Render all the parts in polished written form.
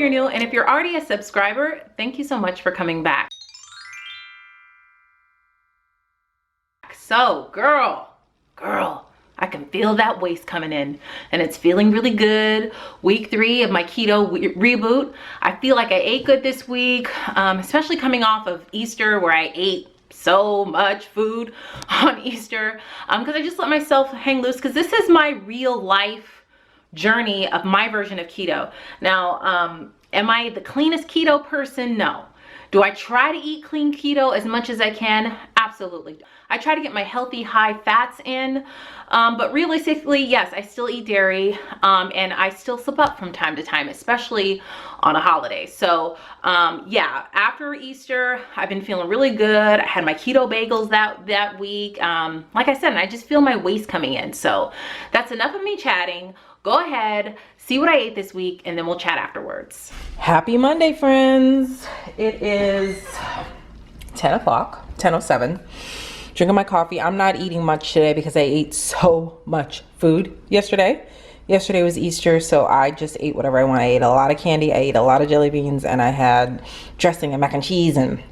if you're new, and if you're already a subscriber, thank you so much for coming back. So, girl, I can feel that waist coming in, and it's feeling really good. Week 3 of my keto reboot. I feel like I ate good this week, especially coming off of Easter, where I ate so much food on Easter, because I just let myself hang loose, because this is my real life journey of my version of keto. Now, am I the cleanest keto person? No. Do I try to eat clean keto as much as I can? Absolutely. I try to get my healthy high fats in, but realistically, yes, I still eat dairy, and I still slip up from time to time, especially on a holiday. So yeah, after Easter, I've been feeling really good. I had my keto bagels that week. Like I said, and I just feel my waist coming in. So that's enough of me chatting. Go ahead, see what I ate this week, and then we'll chat afterwards. Happy Monday, friends. It is 10 o'clock, 10:07. Drinking my coffee. I'm not eating much today because I ate so much food yesterday. Yesterday was Easter, so I just ate whatever I want. I ate a lot of candy, I ate a lot of jelly beans, and I had dressing and mac and cheese. And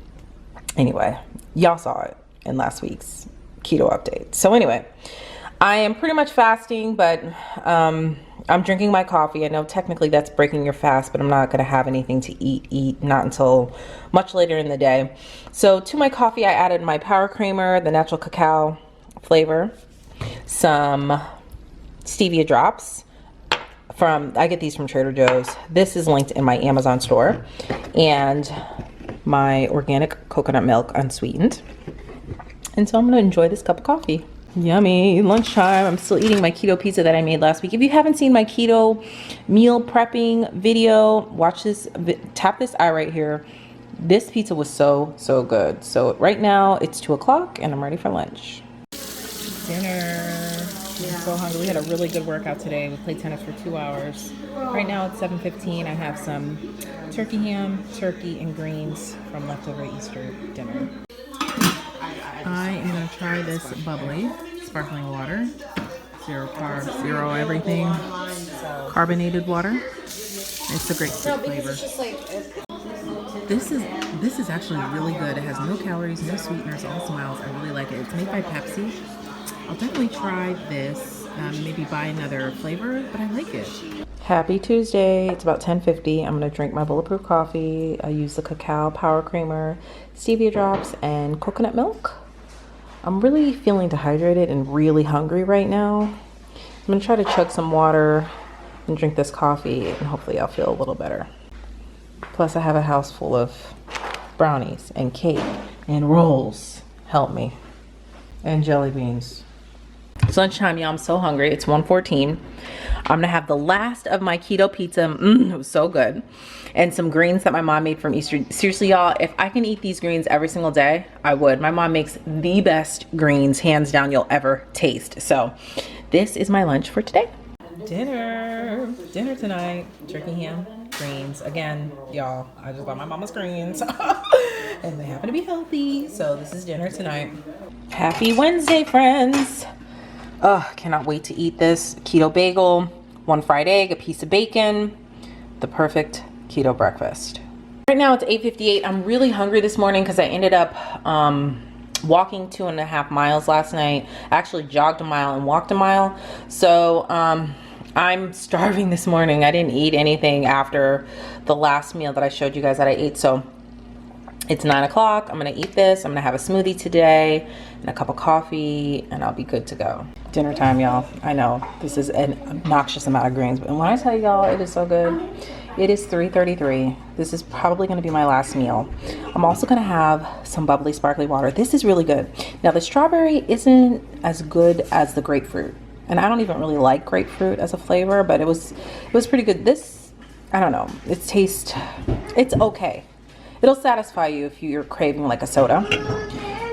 anyway, y'all saw it in last week's keto update. So anyway, I am pretty much fasting, but I'm drinking my coffee. I know technically that's breaking your fast, but I'm not going to have anything to eat not until much later in the day. So to my coffee, I added my power creamer, the natural cacao flavor, some stevia drops I get these from Trader Joe's. This is linked in my Amazon store, and my organic coconut milk unsweetened. And so I'm going to enjoy this cup of coffee. Yummy. Lunchtime. I'm still eating my keto pizza that I made last week. If you haven't seen my keto meal prepping video, watch this, tap this eye right here. This pizza was so good. So right now it's 2 o'clock and I'm ready for lunch. Dinner. I'm so hungry. We had a really good workout today. We played tennis for 2 hours. Right now it's 7:15. I have some turkey ham, turkey, and greens from leftover Easter dinner. I am going to try this bubbly sparkling water. 0 carbs, 0 everything. Carbonated water. It's a grapefruit flavor. This is actually really good. It has no calories, no sweeteners, all smiles. I really like it. It's made by Pepsi. I'll definitely try this. Maybe buy another flavor, but I like it. Happy Tuesday. It's about 10:50. I'm going to drink my Bulletproof Coffee. I use the cacao power creamer, stevia drops, and coconut milk. I'm really feeling dehydrated and really hungry right now. I'm going to try to chug some water and drink this coffee, and hopefully I'll feel a little better. Plus I have a house full of brownies and cake and rolls. Help me. And jelly beans. It's lunchtime, y'all. I'm so hungry. It's 1:14. I'm gonna have the last of my keto pizza. It was so good. And some greens that my mom made from Easter. Seriously, y'all, if I can eat these greens every single day, I would. My mom makes the best greens, hands down, you'll ever taste. So this is my lunch for today. Dinner tonight. Turkey ham, greens. Again, y'all, I just bought my mama's greens. And they happen to be healthy. So this is dinner tonight. Happy Wednesday, friends. Cannot wait to eat this keto bagel, 1 fried egg, a piece of bacon, the perfect keto breakfast. Right now it's 8:58. I'm really hungry this morning because I ended up walking 2.5 miles last night. I actually jogged a mile and walked a mile. So I'm starving this morning. I didn't eat anything after the last meal that I showed you guys that I ate. So it's 9 o'clock. I'm gonna eat this. I'm gonna have a smoothie today and a cup of coffee, and I'll be good to go. Dinner time, y'all. I know this is an obnoxious amount of greens, but when I tell y'all it is so good. It is 3:33. This is probably gonna be my last meal. I'm also gonna have some bubbly sparkly water. This is really good. Now the strawberry isn't as good as the grapefruit, and I don't even really like grapefruit as a flavor, but it was pretty good. This, I don't know, it's okay. It'll satisfy you if you're craving like a soda.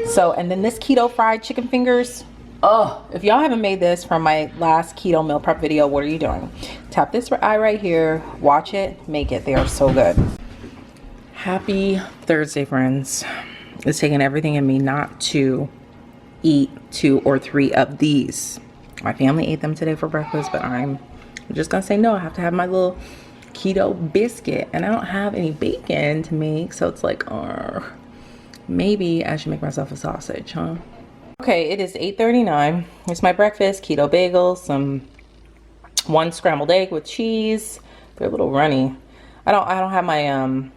So, and then this keto fried chicken fingers. Oh, if y'all haven't made this from my last keto meal prep video, what are you doing? Tap this eye right here, watch it, make it. They are so good. Happy Thursday, friends. It's taking everything in me not to eat 2 or 3 of these. My family ate them today for breakfast, but I'm just gonna say no. I have to have my little keto biscuit, and I don't have any bacon to make, so it's like, maybe I should make myself a sausage, huh? Okay, it is 8:39. It's my breakfast: keto bagels, one scrambled egg with cheese. They're a little runny. I don't have my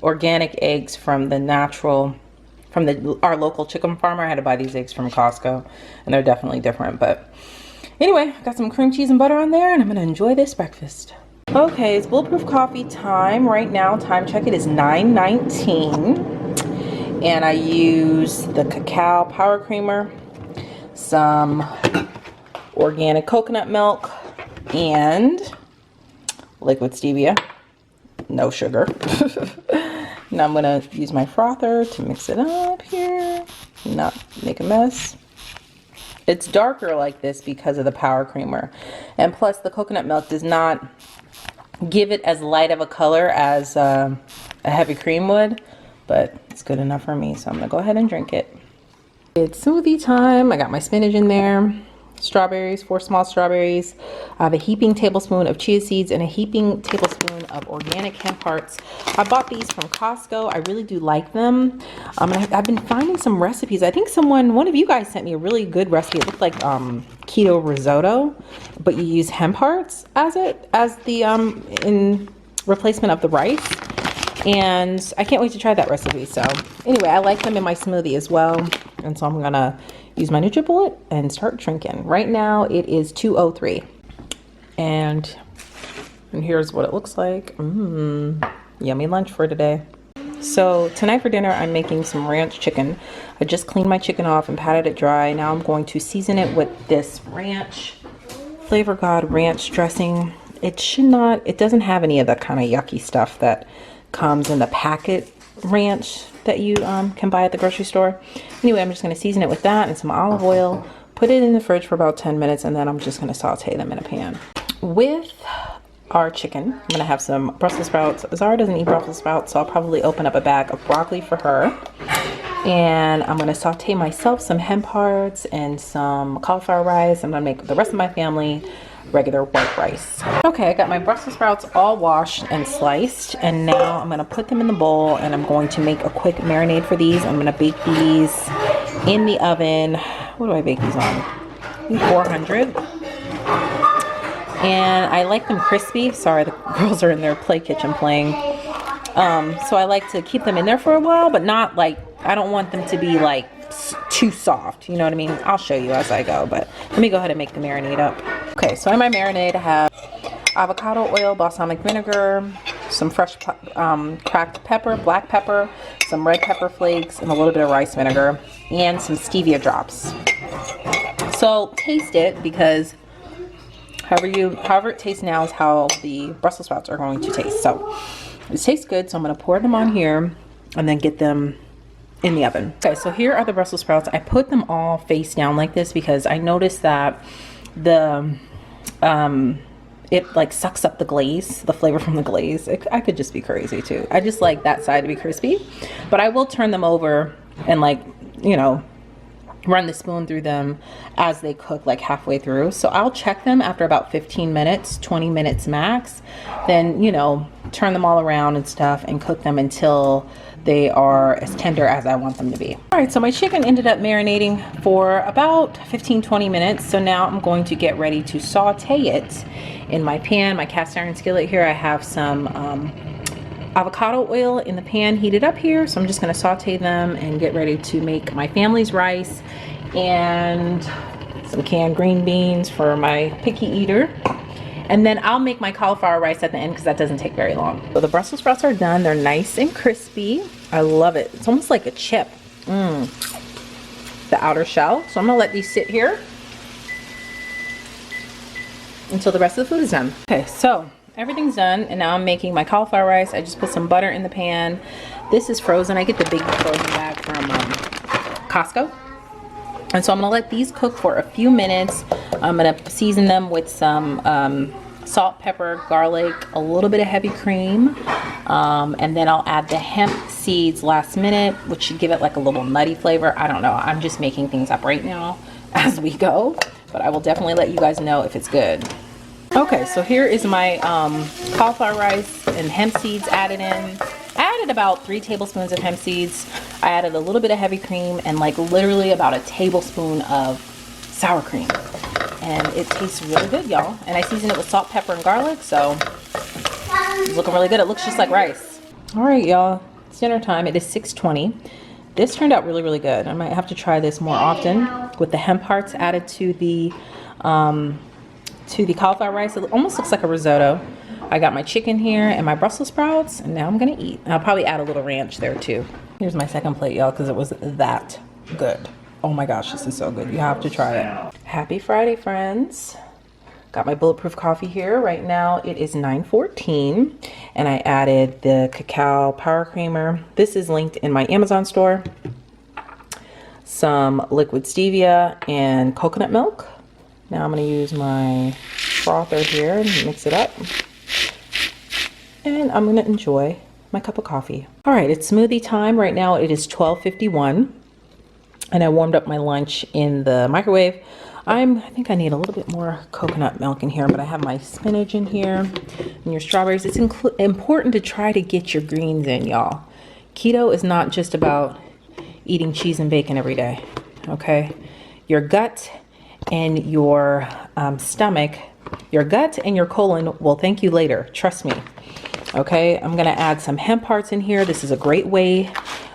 organic eggs from our local chicken farmer. I had to buy these eggs from Costco, and they're definitely different. But anyway, I got some cream cheese and butter on there, and I'm gonna enjoy this breakfast. Okay, it's Bulletproof Coffee time right now. Time check, it is 9:19, and I use the cacao power creamer, some organic coconut milk, and liquid stevia, no sugar. Now I'm gonna use my frother to mix it up here, not make a mess. It's darker like this because of the power creamer, and plus the coconut milk does not give it as light of a color as a heavy cream would, but it's good enough for me, so I'm gonna go ahead and drink it. It's smoothie time. I got my spinach in there, strawberries, 4 small strawberries. I have a heaping tablespoon of chia seeds and a heaping tablespoon of organic hemp hearts. I bought these from Costco. I really do like them. I've been finding some recipes. I think one of you guys sent me a really good recipe. It looked like keto risotto, but you use hemp hearts as the in replacement of the rice. And I can't wait to try that recipe. So anyway, I like them in my smoothie as well. And so I'm gonna use my NutriBullet and start drinking. Right now it is 2:03. And here's what it looks like. Yummy lunch for today. So tonight for dinner, I'm making some ranch chicken. I just cleaned my chicken off and patted it dry. Now I'm going to season it with this ranch, Flavor God ranch dressing. It doesn't have any of the kind of yucky stuff that comes in the packet ranch that you can buy at the grocery store. Anyway, I'm just going to season it with that and some olive oil, put it in the fridge for about 10 minutes, and then I'm just going to saute them in a pan. With our chicken, I'm going to have some Brussels sprouts. Zara doesn't eat Brussels sprouts, so I'll probably open up a bag of broccoli for her. And I'm going to saute myself some hemp hearts and some cauliflower rice. I'm going to make the rest of my family regular white rice. Okay, I got my Brussels sprouts all washed and sliced, and now I'm gonna put them in the bowl and I'm going to make a quick marinade for these. I'm gonna bake these in the oven. What do I bake these on? I think 400. And I like them crispy. Sorry, the girls are in their play kitchen playing. So I like to keep them in there for a while, but not like, I don't want them to be like too soft, you know what I mean? I'll show you as I go, but let me go ahead and make the marinade up. Okay, so in my marinade I have avocado oil, balsamic vinegar, some fresh cracked pepper, black pepper, some red pepper flakes, and a little bit of rice vinegar, and some stevia drops. So taste it, because however it tastes now is how the Brussels sprouts are going to taste. So it tastes good, so I'm going to pour them on here and then get them in the oven. Okay, so here are the Brussels sprouts. I put them all face down like this because I noticed that it like sucks up the glaze, the flavor from the glaze. I could just be crazy too. I just like that side to be crispy, but I will turn them over and, like, you know, run the spoon through them as they cook, like halfway through. So I'll check them after about 15 minutes, 20 minutes max. Then, you know, turn them all around and stuff and cook them until they are as tender as I want them to be. All right, so my chicken ended up marinating for about 15-20 minutes. So now I'm going to get ready to saute it in my pan, my cast iron skillet here. I have some avocado oil in the pan heated up here. So I'm just gonna saute them and get ready to make my family's rice and some canned green beans for my picky eater. And then I'll make my cauliflower rice at the end because that doesn't take very long. So the Brussels sprouts are done. They're nice and crispy. I love it. It's almost like a chip. The outer shell. So I'm gonna let these sit here until the rest of the food is done. Okay, so everything's done, and now I'm making my cauliflower rice. I just put some butter in the pan. This is frozen. I get the big frozen bag from Costco. And so I'm gonna let these cook for a few minutes. I'm gonna season them with some salt, pepper, garlic, a little bit of heavy cream, and then I'll add the hemp seeds last minute, which should give it like a little nutty flavor. I don't know, I'm just making things up right now as we go, but I will definitely let you guys know if it's good. Okay, so here is my cauliflower rice and hemp seeds added in. I added about 3 tablespoons of hemp seeds. I added a little bit of heavy cream and like literally about a tablespoon of sour cream. And it tastes really good, y'all. And I seasoned it with salt, pepper, and garlic, so it's looking really good. It looks just like rice. All right, y'all, it's dinner time. It is 6:20. This turned out really, really good. I might have to try this more often with the hemp hearts added to the cauliflower rice. It almost looks like a risotto. I got my chicken here and my Brussels sprouts, and now I'm gonna eat. I'll probably add a little ranch there too. Here's my second plate, y'all, because it was that good. Oh my gosh, this is so good. You have to try it. Happy Friday, friends. Got my Bulletproof coffee here. Right now it is 9:14, and I added the cacao power creamer. This is linked in my Amazon store. Some liquid stevia and coconut milk. Now I'm gonna use my frother here and mix it up. And I'm gonna enjoy my cup of coffee. All right, it's smoothie time. Right now it is 12:51. And I warmed up my lunch in the microwave. I think I need a little bit more coconut milk in here, but I have my spinach in here and your strawberries. It's important to try to get your greens in, y'all. Keto is not just about eating cheese and bacon every day, okay? Your gut and your stomach, your gut and your colon will thank you later, trust me. Okay, I'm gonna add some hemp hearts in here. This is a great way,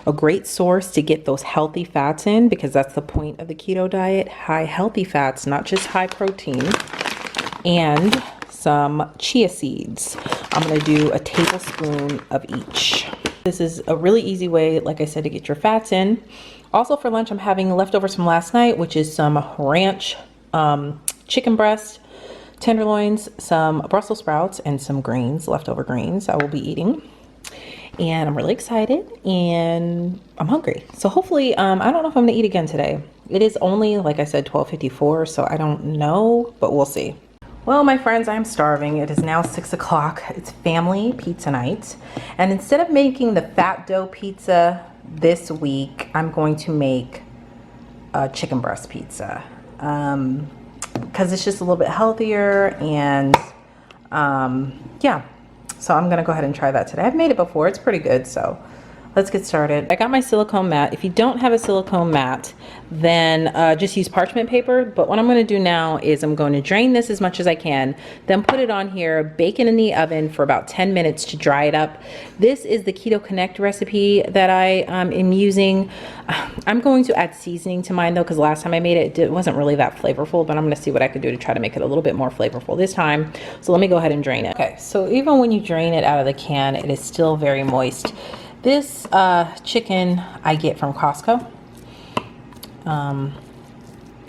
a great source to get those healthy fats in, because that's the point of the keto diet. High healthy fats, not just high protein. And some chia seeds. I'm gonna do a tablespoon of each. This is a really easy way, like I said, to get your fats in. Also for lunch, I'm having leftovers from last night, which is some ranch chicken breast, tenderloins, some Brussels sprouts, and some greens, leftover greens I will be eating. And I'm really excited and I'm hungry. So hopefully, I don't know if I'm gonna eat again today. It is only, like I said, 12:54, so I don't know, but we'll see. Well, my friends, I'm starving. It is now 6 o'clock. It's family pizza night. And instead of making the fat dough pizza this week, I'm going to make a chicken breast pizza. Because it's just a little bit healthier, and yeah, so I'm gonna go ahead and try that today. I've made it before, it's pretty good, so let's get started. I got my silicone mat. If you don't have a silicone mat, then just use parchment paper. But what I'm gonna do now is I'm going to drain this as much as I can, then put it on here, bake it in the oven for about 10 minutes to dry it up. This is the Keto Connect recipe that I am using. I'm going to add seasoning to mine though, because last time I made it, it wasn't really that flavorful, but I'm gonna see what I could do to try to make it a little bit more flavorful this time. So let me go ahead and drain it. Okay, so even when you drain it out of the can, it is still very moist. This chicken I get from Costco.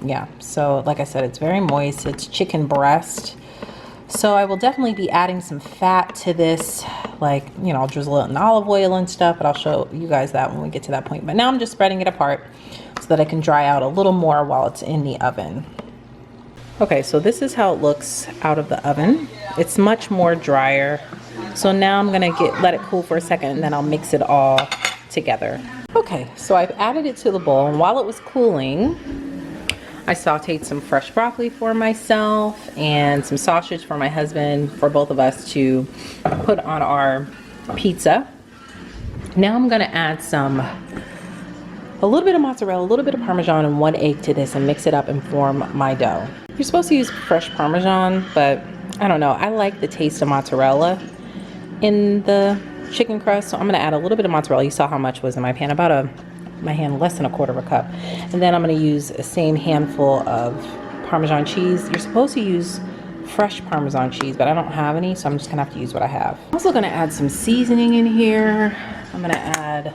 Yeah, so like I said, it's very moist. It's chicken breast. So I will definitely be adding some fat to this, like, you know, I'll drizzle it in olive oil and stuff, but I'll show you guys that when we get to that point. But now I'm just spreading it apart so that I can dry out a little more while it's in the oven. Okay, so this is how it looks out of the oven. It's much more drier. So now I'm gonna let it cool for a second, and then I'll mix it all together. Okay, so I've added it to the bowl, and while it was cooling, I sauteed some fresh broccoli for myself and some sausage for my husband, for both of us to put on our pizza. Now I'm gonna add a little bit of mozzarella, a little bit of Parmesan, and 1 egg to this and mix it up and form my dough. You're supposed to use fresh Parmesan, but I don't know, I like the taste of mozzarella in the chicken crust, so I'm gonna add a little bit of mozzarella. You saw how much was in my pan, about my hand, less than 1/4 cup. And then I'm gonna use the same handful of Parmesan cheese. You're supposed to use fresh Parmesan cheese, but I don't have any, so I'm just gonna have to use what I have. I'm also gonna add some seasoning in here. I'm gonna add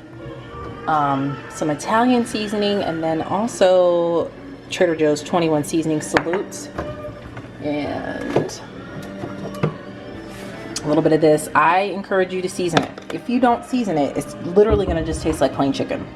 some Italian seasoning, and then also Trader Joe's 21 seasoning salute, and a little bit of this. I encourage you to season it. If you don't season it, it's literally gonna just taste like plain chicken.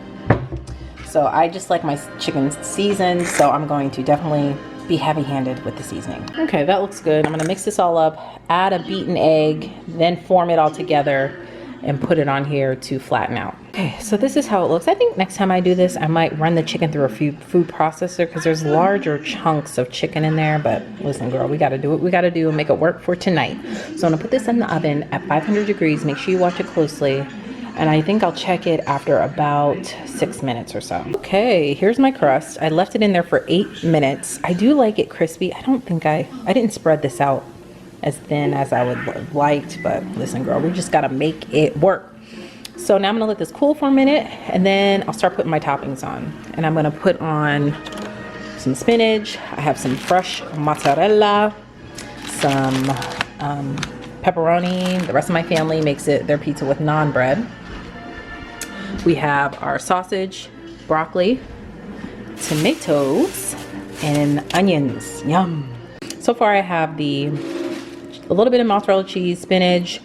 So I just like my chicken seasoned, so I'm going to definitely be heavy-handed with the seasoning. Okay, that looks good. I'm gonna mix this all up, add a beaten egg, then form it all together, and put it on here to flatten out. Okay, so this is how it looks. I think next time I do this, I might run the chicken through a food processor because there's larger chunks of chicken in there. But listen, girl, we got to do what we got to do and make it work for tonight. So I'm gonna put this in the oven at 500 degrees. Make sure you watch it closely. And I think I'll check it after about 6 minutes or so. Okay, here's my crust. I left it in there for 8 minutes. I do like it crispy. I don't think I didn't spread this out as thin as I would have liked, but listen, girl, we just gotta make it work. So now I'm gonna let this cool for a minute, and then I'll start putting my toppings on. And I'm gonna put on some spinach. I have some fresh mozzarella, some pepperoni. The rest of my family makes it their pizza with naan bread. We have our sausage, broccoli, tomatoes, and onions. Yum. So far I have a little bit of mozzarella cheese, spinach,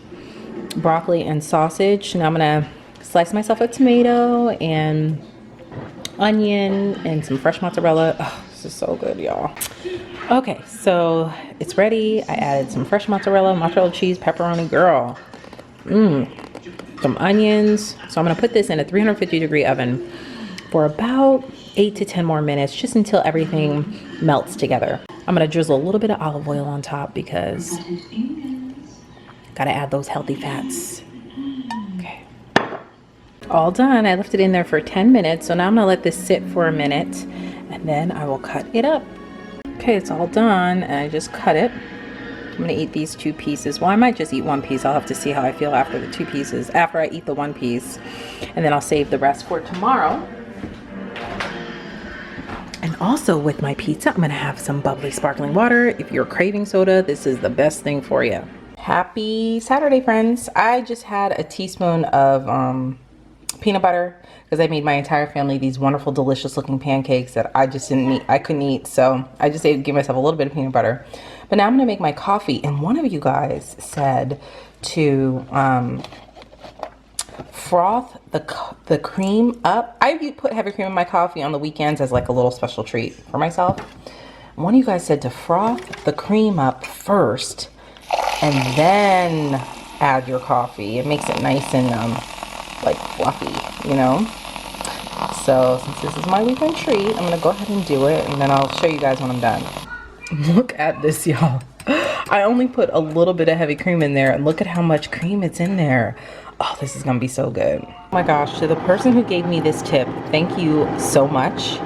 broccoli, and sausage. Now I'm gonna slice myself a tomato and onion and some fresh mozzarella. Oh, this is so good, y'all. Okay, so it's ready. I added some fresh mozzarella cheese, pepperoni, girl. Some onions. So I'm gonna put this in a 350 degree oven for about 8 to 10 more minutes, just until everything melts together. I'm gonna drizzle a little bit of olive oil on top because gotta add those healthy fats. Okay, all done. I left it in there for 10 minutes. So now I'm gonna let this sit for a minute and then I will cut it up. Okay, it's all done and I just cut it. I'm gonna eat these 2 pieces. Well, I might just eat 1 piece. I'll have to see how I feel after the 2 pieces, after I eat the 1 piece, and then I'll save the rest for tomorrow. And also with my pizza, I'm gonna have some bubbly sparkling water. If you're craving soda, this is the best thing for you. Happy Saturday, friends. I just had a teaspoon of peanut butter because I made my entire family these wonderful, delicious looking pancakes that I just couldn't eat. So I just gave myself a little bit of peanut butter. But now I'm gonna make my coffee. And one of you guys said to froth the cream up. I put heavy cream in my coffee on the weekends as like a little special treat for myself. One of you guys said to froth the cream up first and then add your coffee. It makes it nice and like fluffy, you know? So since this is my weekend treat, I'm gonna go ahead and do it and then I'll show you guys when I'm done. Look at this, y'all. I only put a little bit of heavy cream in there and look at how much cream it's in there. Oh, this is gonna be so good. Oh my gosh, to the person who gave me this tip, thank you so much.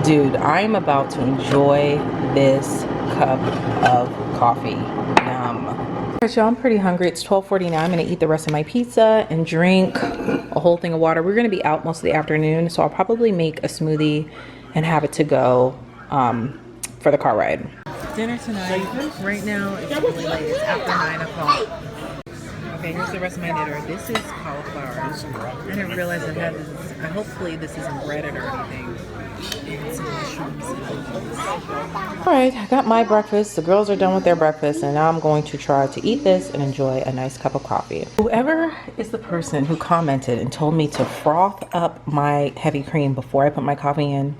Dude, I'm about to enjoy this cup of coffee. Yum. Alright, y'all, I'm pretty hungry. It's 12:49. I'm gonna eat the rest of my pizza and drink a whole thing of water. We're gonna be out most of the afternoon, so I'll probably make a smoothie and have it to go for the car ride. Dinner tonight. Right now, it's really late. It's after 9 o'clock. Okay, here's the rest of my dinner. This is cauliflower. I didn't realize it had this. Hopefully this isn't breaded or anything. And some mushrooms. Alright, I got my breakfast. The girls are done with their breakfast and now I'm going to try to eat this and enjoy a nice cup of coffee. Whoever is the person who commented and told me to froth up my heavy cream before I put my coffee in,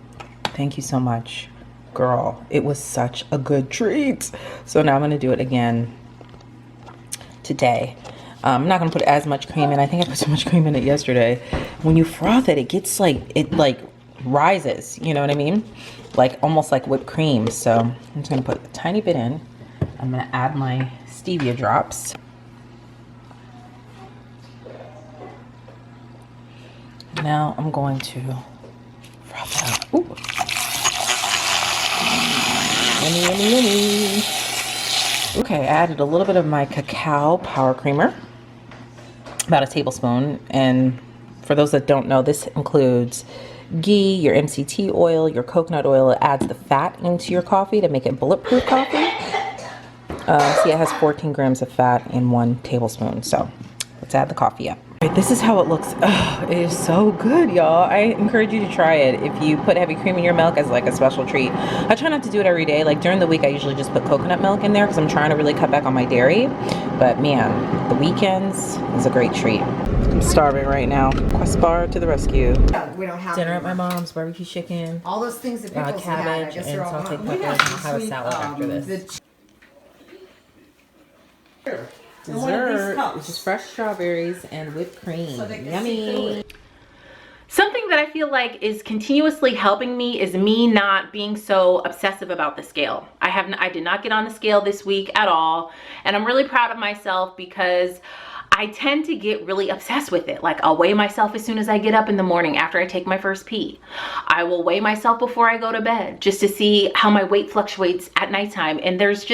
thank you so much. Girl, it was such a good treat. So now I'm going to do it again today. I'm not going to put as much cream in. I think I put so much cream in it yesterday. When you froth it, it gets like, it like rises. You know what I mean? Like almost like whipped cream. So I'm just going to put a tiny bit in. I'm going to add my stevia drops. Now I'm going to froth it up. Ooh. Yummy, yummy, yummy. Okay, I added a little bit of my cacao power creamer, about a tablespoon. And for those that don't know, this includes ghee, your MCT oil, your coconut oil. It adds the fat into your coffee to make it bulletproof coffee. See, it has 14 grams of fat in 1 tablespoon. So let's add the coffee up. Right, this is how it looks. Ugh, it is so good, y'all. I encourage you to try it if you put heavy cream in your milk as like a special treat. I try not to do it every day. Like during the week, I usually just put coconut milk in there because I'm trying to really cut back on my dairy. But man, the weekends is a great treat. I'm starving right now. Quest bar to the rescue. We don't have dinner at my mom's, barbecue chicken, all those things that people cabbage, and sauteed peppers. And I'll have a salad after this. dessert, which is fresh strawberries and whipped cream. Yummy. Something that I feel like is continuously helping me is me not being so obsessive about the scale. I did not get on the scale this week at all, and I'm really proud of myself because I tend to get really obsessed with it. Like, I'll weigh myself as soon as I get up in the morning after I take my first pee. I will weigh myself before I go to bed just to see how my weight fluctuates at nighttime. And it's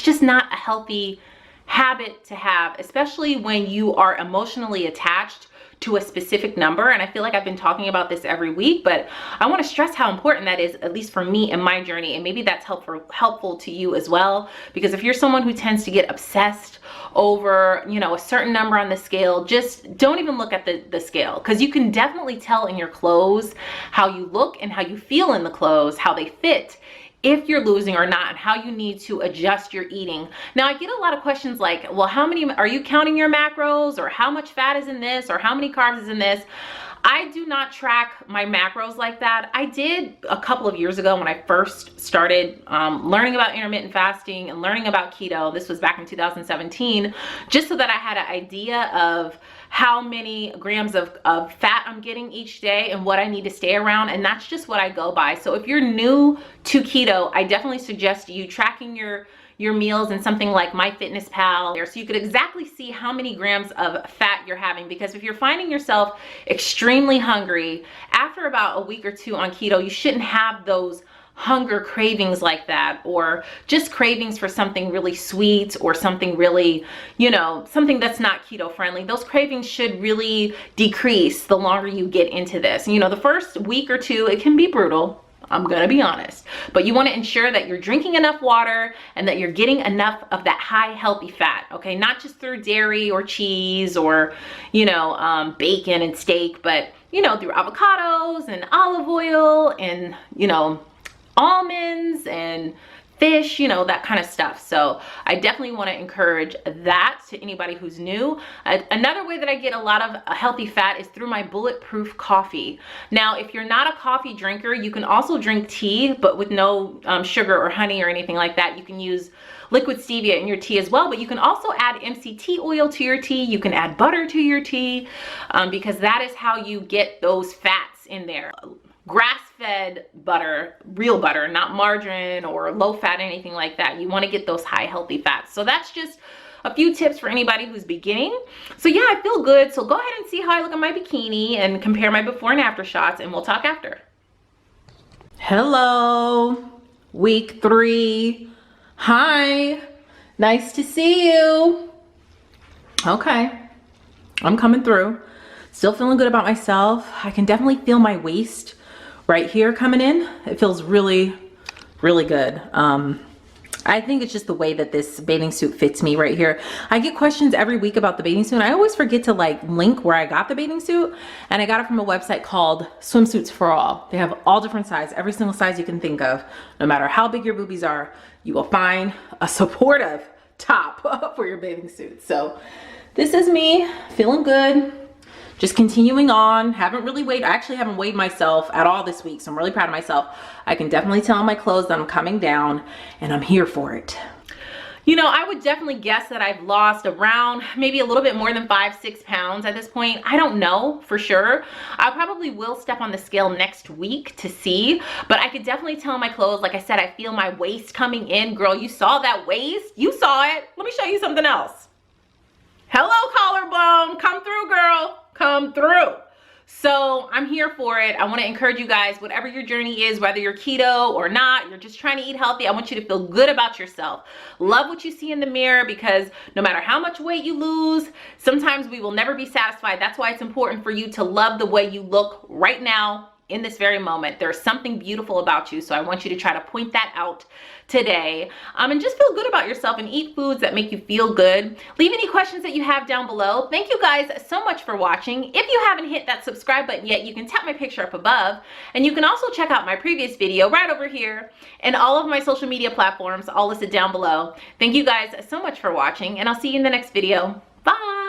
just not a healthy habit to have, especially when you are emotionally attached to a specific number. And I feel like I've been talking about this every week, but I want to stress how important that is, at least for me in my journey. And maybe that's helpful to you as well, because if you're someone who tends to get obsessed over, you know, a certain number on the scale, just don't even look at the scale, because you can definitely tell in your clothes how you look and how you feel in the clothes, how they fit, if you're losing or not, and how you need to adjust your eating. Now, I get a lot of questions like, well, how many, are you counting your macros, or how much fat is in this, or how many carbs is in this? I do not track my macros like that. I did a couple of years ago when I first started learning about intermittent fasting and learning about keto. This was back in 2017, just so that I had an idea of how many grams of fat I'm getting each day and what I need to stay around. And that's just what I go by. So if you're new to keto, I definitely suggest you tracking your meals in something like MyFitnessPal, so you could exactly see how many grams of fat you're having. Because if you're finding yourself extremely hungry after about a week or two on keto, you shouldn't have those hunger cravings like that, or just cravings for something really sweet or something really, you know, something that's not keto friendly. Those cravings should really decrease the longer you get into this. You know, the first week or two, it can be brutal, I'm gonna be honest, but you want to ensure that you're drinking enough water and that you're getting enough of that high healthy fat, okay? Not just through dairy or cheese or, you know, bacon and steak, but, you know, through avocados and olive oil and, you know, almonds and fish, you know, that kind of stuff. So I definitely want to encourage that to anybody who's new. Another way that I get a lot of healthy fat is through my Bulletproof Coffee. Now, if you're not a coffee drinker, you can also drink tea, but with no sugar or honey or anything like that. You can use liquid stevia in your tea as well, but you can also add MCT oil to your tea. You can add butter to your tea, because that is how you get those fats in there. Grass-fed butter, real butter, not margarine or low fat, anything like that. You want to get those high healthy fats. So that's just a few tips for anybody who's beginning. So yeah, I feel good. So go ahead and see how I look in my bikini and compare my before and after shots, and we'll talk after. Hello, week 3. Hi, nice to see you. Okay, I'm coming through. Still feeling good about myself. I can definitely feel my waist right here coming in. It feels really, really good. I think it's just the way that this bathing suit fits me right here. I get questions every week about the bathing suit. I always forget to like link where I got the bathing suit, and I got it from a website called Swimsuits for All. They have all different sizes, every single size you can think of. No matter how big your boobies are, you will find a supportive top for your bathing suit. So this is me feeling good. Just continuing on. Haven't really weighed, I actually haven't weighed myself at all this week, so I'm really proud of myself. I can definitely tell in my clothes that I'm coming down, and I'm here for it. You know, I would definitely guess that I've lost around maybe a little bit more than 5-6 pounds at this point. I don't know for sure. I probably will step on the scale next week to see, but I could definitely tell in my clothes. Like I said, I feel my waist coming in. Girl, you saw that waist? You saw it. Let me show you something else. Hello, collarbone. Come through, girl. Come through. So I'm here for it. I want to encourage you guys, whatever your journey is, whether you're keto or not, you're just trying to eat healthy, I want you to feel good about yourself. Love what you see in the mirror, because no matter how much weight you lose, sometimes we will never be satisfied. That's why it's important for you to love the way you look right now, in this very moment. There's something beautiful about you, so I want you to try to point that out today, and just feel good about yourself and eat foods that make you feel good. Leave any questions that you have down below. Thank you guys so much for watching. If you haven't hit that subscribe button yet, you can tap my picture up above, and you can also check out my previous video right over here, and all of my social media platforms all listed down below. Thank you guys so much for watching, and I'll see you in the next video. Bye.